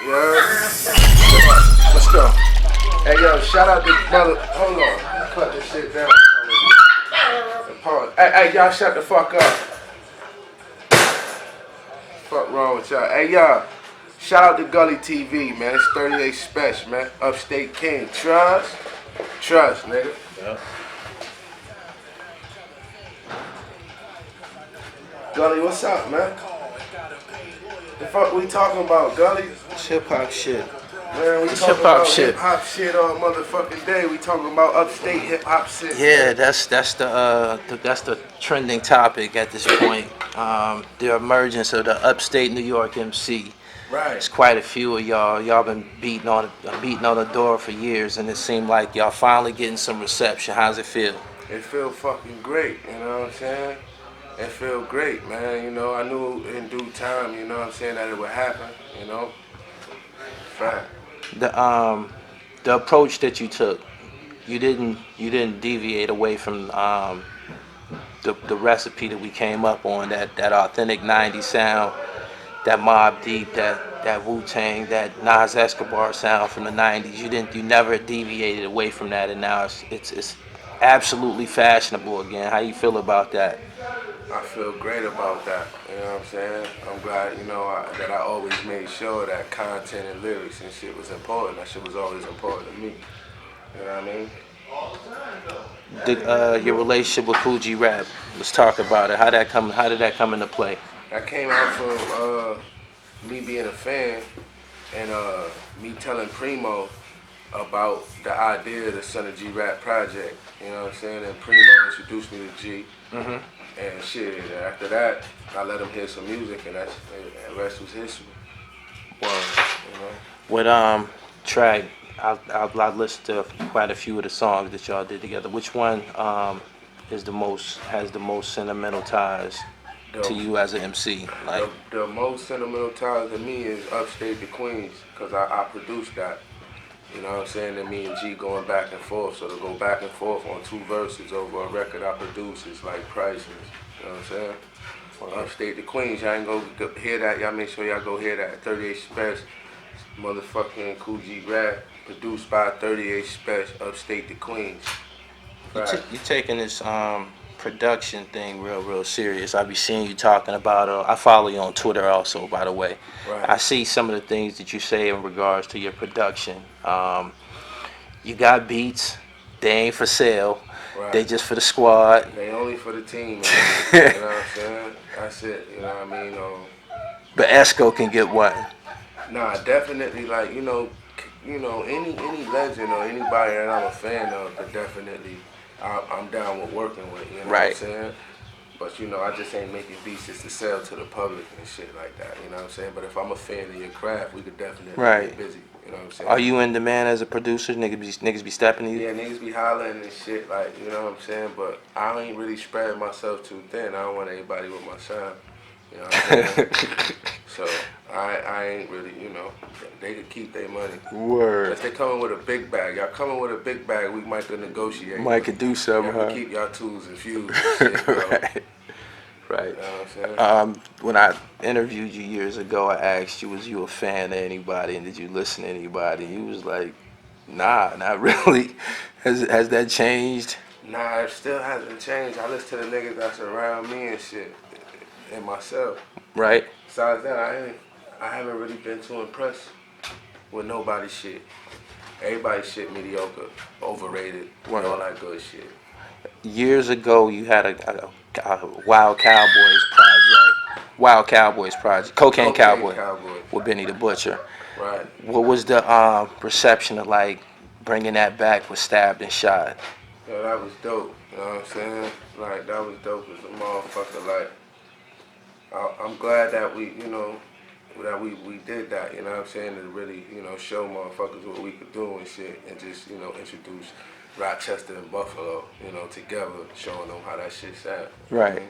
Yeah. Let's go. Hey yo, shout out to mother. Hold on, cut this shit down. Pause. Hey, y'all, shut the fuck up. Fuck wrong with y'all? Hey y'all, shout out to Gully TV, man. It's 38 Spesh, man. Upstate King. Trust, nigga. Yeah. Gully, what's up, man? The fuck we talking about, Gully? It's hip hop shit. Man, we It's talking hip-hop about shit. hip hop shit all motherfucking day. We talking about upstate hip hop shit. Yeah, that's the trending topic at this point. The emergence of the upstate New York MC. Right. There's quite a few of y'all. Y'all been beating on the door for years, and it seemed like y'all finally getting some reception. How's it feel? It feel fucking great, you know what I'm saying? It feel great, man. You know, I knew in due time, you know what I'm saying, that it would happen, you know? Fact. The approach that you took, you didn't deviate away from the recipe that we came up on, that authentic 90s sound, that Mobb Deep, that Wu-Tang, that Nas Escobar sound from the 90s. You never deviated away from that, and now it's absolutely fashionable again. How you feel about that? I feel great about that, you know what I'm saying? I'm glad, you know, that I always made sure that content and lyrics and shit was important. That shit was always important to me, you know what I mean? Your relationship with G.RAP, let's talk about it. How did that come into play? That came out from me being a fan and me telling Primo about the idea of the Son of G.RAP project, you know what I'm saying? And Primo introduced me to G. Mm-hmm. And shit, after that, I let him hear some music, and the rest was history. Well, You know? with track, I've listened to quite a few of the songs that y'all did together. Which one has the most sentimental ties to you as an MC? Like the most sentimental ties to me is Upstate to Queens, because I produced that. You know what I'm saying? And me and G going back and forth. So to go back and forth on two verses over a record I produce is like priceless. You know what I'm saying? Upstate to Queens, y'all ain't go hear that. Y'all make sure y'all go hear that. 38 Spesh, motherfucking Cool G.RAP, produced by 38 Spesh, Upstate to Queens. you taking this production thing real serious. I be seeing you talking about. I follow you on Twitter also, by the way. Right. I see some of the things that you say in regards to your production. You got beats. They ain't for sale. Right. They just for the squad. They only for the team, man. You know what I'm saying? That's it. You know what I mean? But Esco can get one. Nah, definitely. Like you know, any legend or anybody that I'm a fan of, but definitely, I'm down with working with. You know Right. what I'm saying? But you know, I just ain't making beats just to sell to the public and shit like that. You know what I'm saying? But if I'm a fan of your craft, we could definitely Right. get busy. You know what I'm saying? Are you in demand as a producer? Niggas be stepping to you? Yeah, niggas be hollering and shit, like, you know what I'm saying? But I ain't really spreading myself too thin. I don't want anybody with my sound. You know what I'm saying? So I ain't really, you know, they could keep their money. Word. If they coming with a big bag, y'all coming with a big bag, we might could negotiate. Might could do something, Y'all huh? could keep y'all tools infused and shit, bro. Right. You know what I'm saying? When I interviewed you years ago, I asked you, was you a fan of anybody, and did you listen to anybody? You was like, nah, not really. Has that changed? Nah, it still hasn't changed. I listen to the niggas that's around me and shit, and myself. Right. Besides that, I haven't really been too impressed with nobody's shit. Everybody's shit mediocre, overrated, and all that good shit. Years ago, you had a Wild Cowboys project, Cocaine Cowboy, with Benny the Butcher. Right. What was the reception of like bringing that back with Stabbed and Shot? Yeah, that was dope. You know what I'm saying? Like, that was dope as a motherfucker. Like, I'm glad that we, you know, that we did that, you know what I'm saying, to really, you know, show motherfuckers what we could do and shit, and just, you know, introduce Rochester and Buffalo, you know, together, showing them how that shit sound. Right.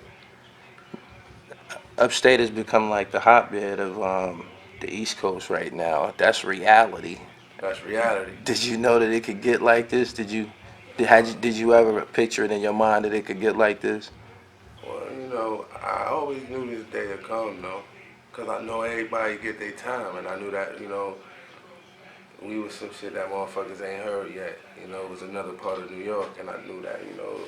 Upstate has become like the hotbed of the East Coast right now. That's reality. That's reality. Did you know that it could get like this? Did you ever picture it in your mind that it could get like this? Well, you know, I always knew this day would come, though, Cause I know everybody get their time, and I knew that, you know, we was some shit that motherfuckers ain't heard yet. You know, it was another part of New York, and I knew that, you know,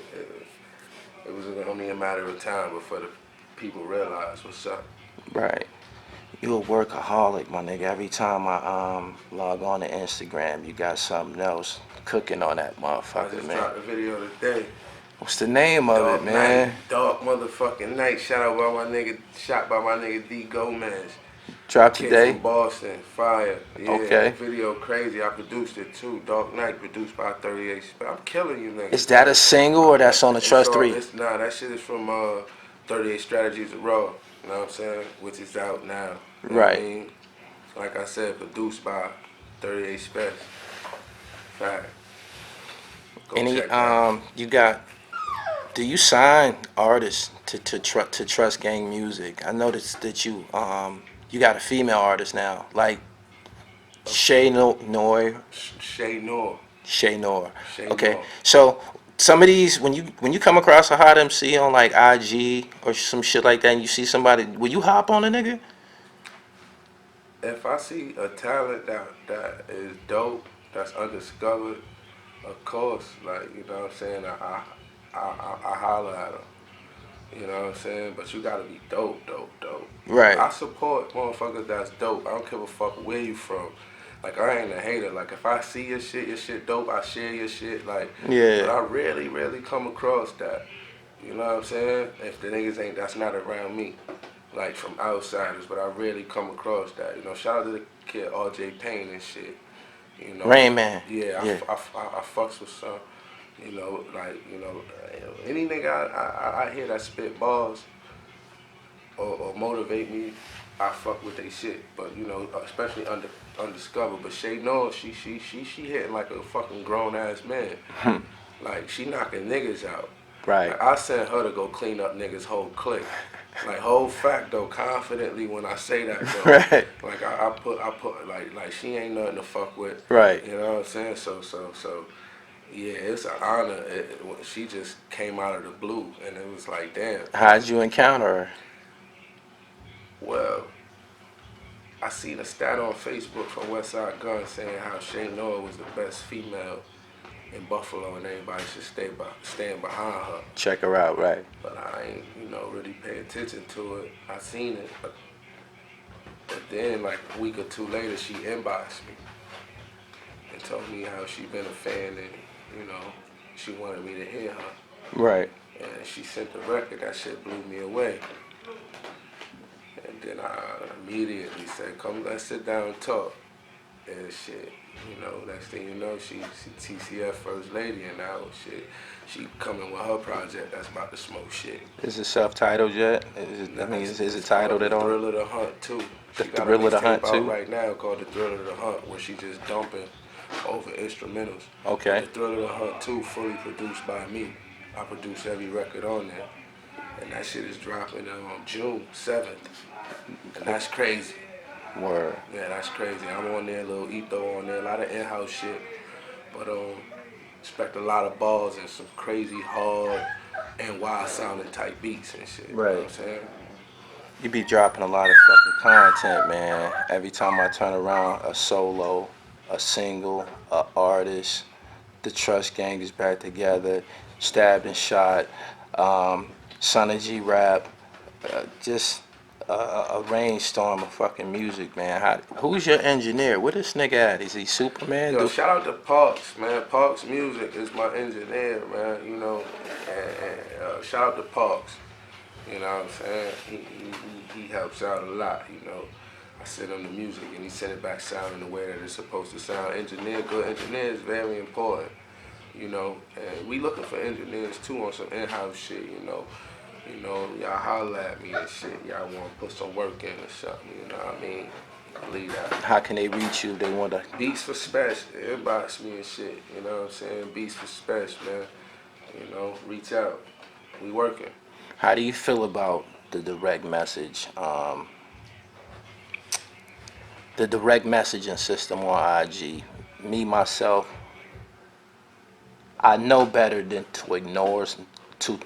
it was only a matter of time before the people realized what's up. Right. You a workaholic, my nigga. Every time I log on to Instagram, you got something else cooking on that I motherfucker, just man. dropped a video today. What's the name of it, Dark man? Night, Dark motherfucking Night. Shout out by my nigga, shot by my nigga D Gomez. Drop Kid today? from Boston, fire. Yeah, Okay. video crazy. I produced it too. Dark Night, produced by 38. I'm killing you niggas. Is that a single or that's on the Trust 3? Nah, that shit is from 38 Strategies of Raw. You know what I'm saying? Which is out now. You know what I Right. mean? Like I said, produced by 38 Spesh. Fact. Go Any check that. you got? Do you sign artists to Trust Gang Music? I noticed that you got a female artist now, like Shay Noir. Shay Noor. Shay Noir. Shay Okay, Noor. so some of these, when you come across a hot MC on like IG or some shit like that, and you see somebody, will you hop on a nigga? If I see a talent that is dope, that's undiscovered, of course, like, you know what I'm saying, I holler at them. You know what I'm saying? But you gotta be dope. Right. I support motherfuckers that's dope. I don't give a fuck where you from. Like, I ain't a hater. Like, if I see your shit dope, I share your shit. Like, Yeah. but I rarely come across that. You know what I'm saying? If the niggas ain't, that's not around me. Like, from outsiders, but I rarely come across that. You know, shout out to the kid R.J. Payne and shit. You know, Rain Man. yeah, Yeah. I fucks with some. You know, like, you know, any nigga I hear that spit bars or motivate me, I fuck with they shit. But, you know, especially undiscovered. But Shay knows she hitting like a fucking grown ass man. Like, she knocking niggas out. Right. Like, I sent her to go clean up niggas' whole clique. Like, whole fact though, confidently when I say that though. Right. Like, I put like she ain't nothing to fuck with. Right. You know what I'm saying? So yeah, it's an honor. She just came out of the blue, and it was like, damn. How'd you encounter her? Well, I seen a stat on Facebook from Westside Gun saying how Shay Noah was the best female in Buffalo, and everybody should stand behind her. Check her out, right? But I ain't, you know, really pay attention to it. I seen it, but then like a week or two later, she inboxed me and told me how she been a fan and, you know, she wanted me to hear her. Right. And she sent the record. That shit blew me away. And then I immediately said, come, let's sit down and talk. And shit, you know, next thing you know, she TCF First Lady, and now shit, she coming with her project that's about to smoke shit. Is it self-titled yet? Is it titled at all? The Thrill of the Hunt too. The She got Thrill a of the Hunt mixtape out too? right now called The Thrill of the Hunt, where she just dumping over instrumentals. Okay. The Thrill of the Hunt 2, fully produced by me. I produce every record on there. And that shit is dropping on June 7th. And that's crazy. Word. Yeah, that's crazy. I'm on there, little Etho on there, a lot of in-house shit. But expect a lot of balls and some crazy hard and wild sounding type beats and shit. Right. You know what I'm saying? You be dropping a lot of fucking content, man. Every time I turn around, a solo, a single, a artist, the Trust Gang is back together, Stabbed and Shot, son of G.RAP, just a rainstorm of fucking music, man. Who's your engineer? Where this nigga at? Is he Superman? Yo, shout out to Parks, man. Parks Music is my engineer, man. You know, and shout out to Parks. You know what I'm saying? He helps out a lot, you know. I send him the music and he send it back sounding the way that it's supposed to sound. Good engineer is very important, you know. And we looking for engineers too on some in-house shit, you know. You know, y'all holler at me and shit. Y'all want to put some work in or something, you know what I mean? Believe that. How can they reach you if they want to? Beats for Spesh, inbox me and shit, you know what I'm saying? Beats for Spesh, man. You know, reach out. We working. How do you feel about the direct message? The direct messaging system on IG. Me, myself, I know better than to ignore to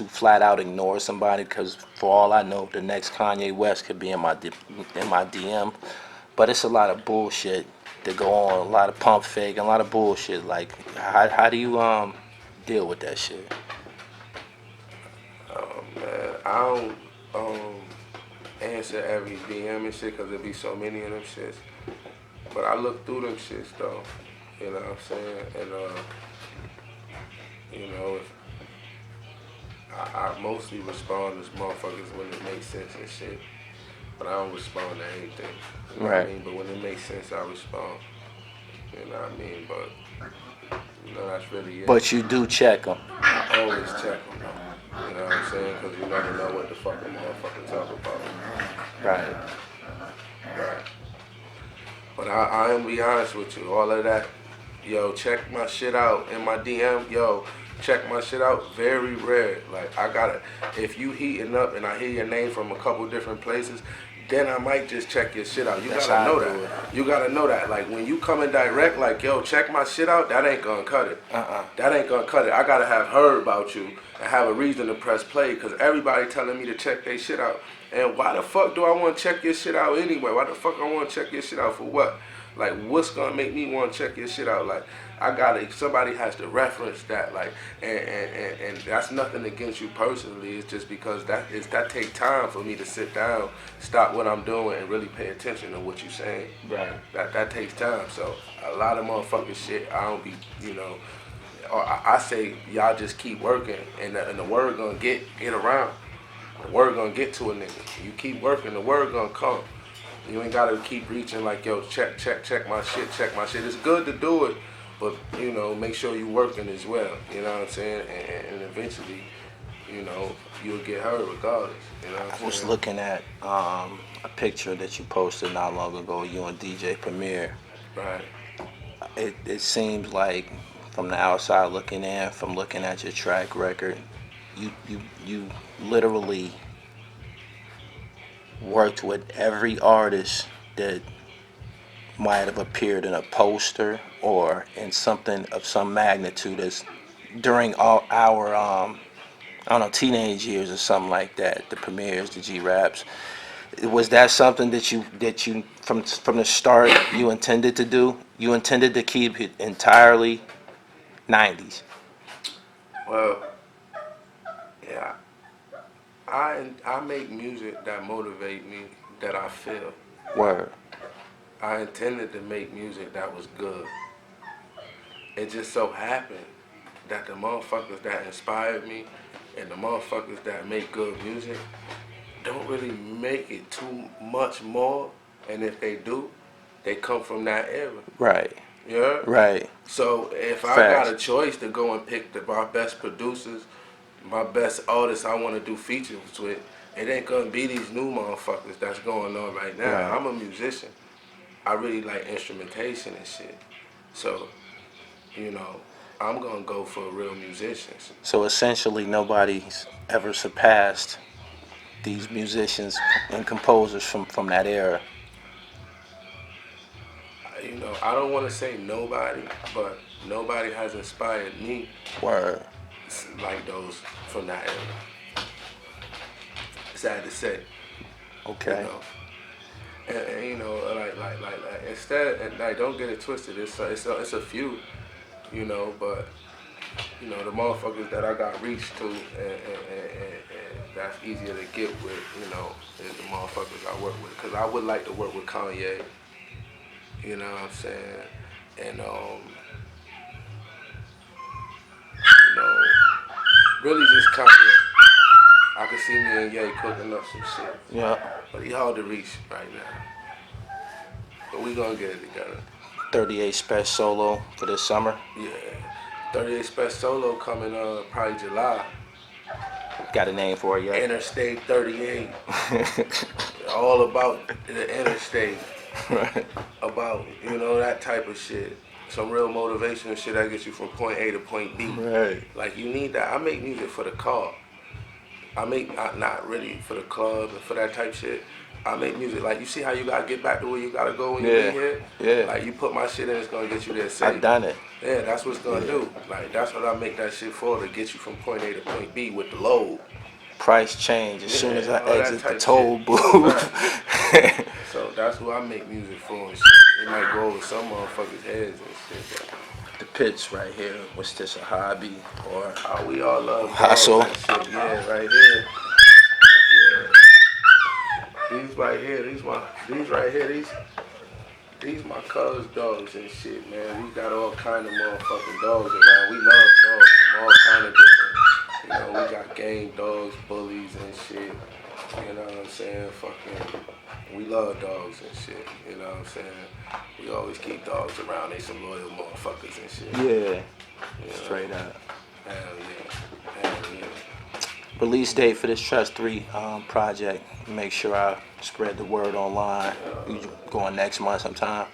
flat out ignore somebody, because for all I know, the next Kanye West could be in my DM. But it's a lot of bullshit that go on, a lot of pump fake, a lot of bullshit. Like, how do you deal with that shit? Man, I don't answer every DM and shit because there be so many of them shits. But I look through them shits though. You know what I'm saying? And you know, if I mostly respond to motherfuckers when it makes sense and shit. But I don't respond to anything. You know what I mean? But when it makes sense, I respond. You know what I mean? But you know, that's really it. But you do check them. I always check them though. You know what I'm saying? Because you never know what the fuck a motherfucker talk about. Right. Right. But I am be honest with you, all of that, yo, check my shit out in my DM, yo, check my shit out, very rare. Like, I gotta, if you heating up and I hear your name from a couple different places, then I might just check your shit out. You gotta know that. You gotta know that. Like, when you come in direct, like, yo, check my shit out, that ain't gonna cut it. That ain't gonna cut it. I gotta have heard about you and have a reason to press play, because everybody telling me to check their shit out. And why the fuck do I want to check your shit out anyway? Why the fuck I want to check your shit out for what? Like, what's gonna make me want to check your shit out? Like, somebody has to reference that. Like, and that's nothing against you personally. It's just because that take time for me to sit down, stop what I'm doing, and really pay attention to what you're saying. Right. That takes time. So a lot of motherfucking shit, I don't be, you know. Or I say y'all just keep working, and the word gonna get around. The word gonna get to a nigga. You keep working, the word gonna come. You ain't gotta keep reaching like, yo, check my shit, check my shit. It's good to do it, but, you know, make sure you working as well. You know what I'm saying? And eventually, you know, you'll get heard regardless. You know what I'm saying? I was looking at a picture that you posted not long ago, you and DJ Premier. Right. It seems like, from the outside looking in, from looking at your track record, you literally worked with every artist that might have appeared in a poster or in something of some magnitude as during all our I don't know, teenage years or something like that, the premieres, the G.RAPs. Was that something that you from the start you intended to do? You intended to keep it entirely 90s? Well, yeah. I make music that motivate me, that I feel. Word. I intended to make music that was good. It just so happened that the motherfuckers that inspired me and the motherfuckers that make good music don't really make it too much more. And if they do, they come from that era. Right. Yeah? Right. So if I Facts. got a choice to go and pick my best producers, my best artists I want to do features with, it ain't gonna be these new motherfuckers that's going on right now. Right. I'm a musician. I really like instrumentation and shit. So, you know, I'm gonna go for real musicians. So essentially nobody's ever surpassed these musicians and composers from that era. You know, I don't want to say nobody, but nobody has inspired me Word. like those from that era. Sad to say. Okay. You know? And you know, like instead, and like, don't get it twisted. It's a few, you know, but you know, the motherfuckers that I got reached to, and that's easier to get with, you know, is the motherfuckers I work with. Cause I would like to work with Kanye. You know what I'm saying? And you know, really just Kanye. I can see me and Ye cooking up some shit. Yeah. But he hard to reach right now. But we gonna get it together. 38 Spesh solo for this summer. Yeah. 38 Spesh solo coming probably July. Got a name for it yet? Interstate 38. All about the interstate. Right. About, you know, that type of shit. Some real motivational shit that gets you from point A to point B. Right. Like, you need that. I make music for the car. I make not really for the club and for that type shit. I make music. Like, you see how you gotta get back to where you gotta go when you Yeah. leave here? Yeah. Like, you put my shit in, it's gonna get you there safe. I've done it. Yeah, that's what it's gonna do. Like, that's what I make that shit for, to get you from point A to point B with the load. Price change as soon as I all that exit the type toll shit. booth. So that's what I make music for and shit. It might go over some motherfuckers' heads and shit, The pits right here, was this a hobby or but we all love hustle? dogs and shit. Yeah, right here. Yeah. These right here, these my cuz dogs and shit, man. We got all kind of motherfucking dogs around. We love dogs from all kind of different, you know, we got game dogs, bullies and shit. You know what I'm saying? Fucking, we love dogs and shit. You know what I'm saying? We always keep dogs around. They some loyal motherfuckers and shit. Yeah, You know? straight up. Hell yeah. Hell yeah. Release date for this Trust 3 project. Make sure I spread the word online. You going next month sometime?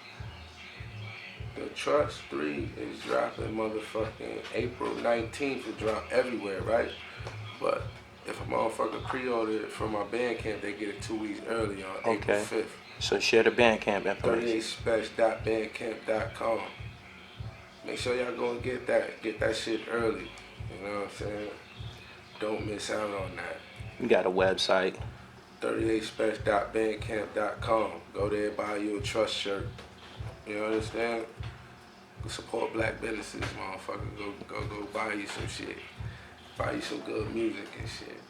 The Trust 3 is dropping motherfucking April 19th. It drop everywhere, right? But if a motherfucker pre-order it from my Bandcamp, they get it 2 weeks early on April 5th. So share the Bandcamp information. 38spesh.bandcamp.com. Make sure y'all go and get that shit early. You know what I'm saying? Don't miss out on that. You got a website. 38spesh.bandcamp.com. Go there, buy you a Trust shirt. You understand? Support black businesses, motherfucker. Go buy you some shit. Buy you some good music and shit.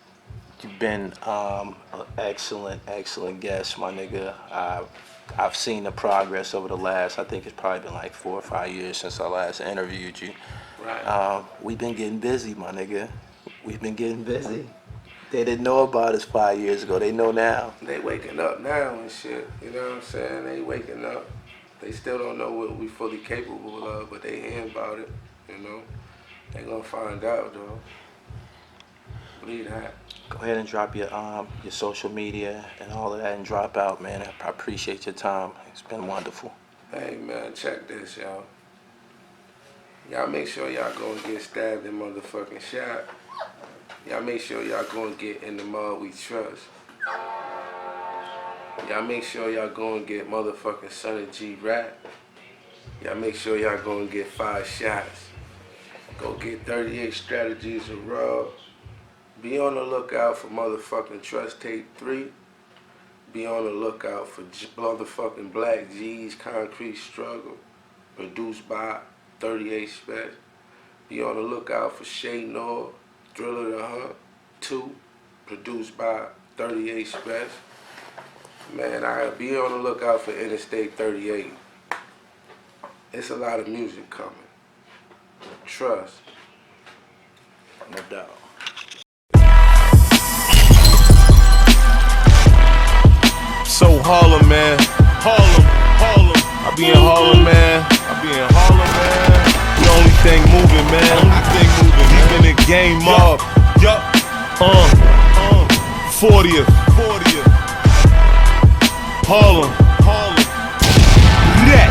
You've been an excellent guest, my nigga. I've seen the progress over the last, I think it's probably been like 4 or 5 years since I last interviewed you. Right. We've been getting busy, my nigga. We've been getting busy. They didn't know about us 5 years ago. They know now. They waking up now and shit. You know what I'm saying? They waking up. They still don't know what we fully capable of, but they hearing about it. You know? They gonna find out though. Believe that. Go ahead and drop your social media and all of that and drop out, man. I appreciate your time. It's been wonderful. Hey man, check this, y'all. Y'all make sure y'all go and get stabbed and motherfucking shot. Y'all make sure y'all go and get in the mud we trust. Y'all make sure y'all go and get motherfucking son of G.RAP. Y'all make sure y'all go and get 5 shots. Go get 38 strategies of raw. Be on the lookout for motherfucking Trust Tape 3. Be on the lookout for motherfucking Black G's Concrete Struggle. Produced by 38 Spesh. Be on the lookout for Shay Noor, Thriller the Hunt 2. Produced by 38 Spesh. Man, I be on the lookout for Interstate 38. It's a lot of music coming. Trust. No doubt. So Harlem, man. Harlem. I be in Harlem, man. The only thing moving, man. Keeping the game up. Yup. 40th. Harlem. Yeah.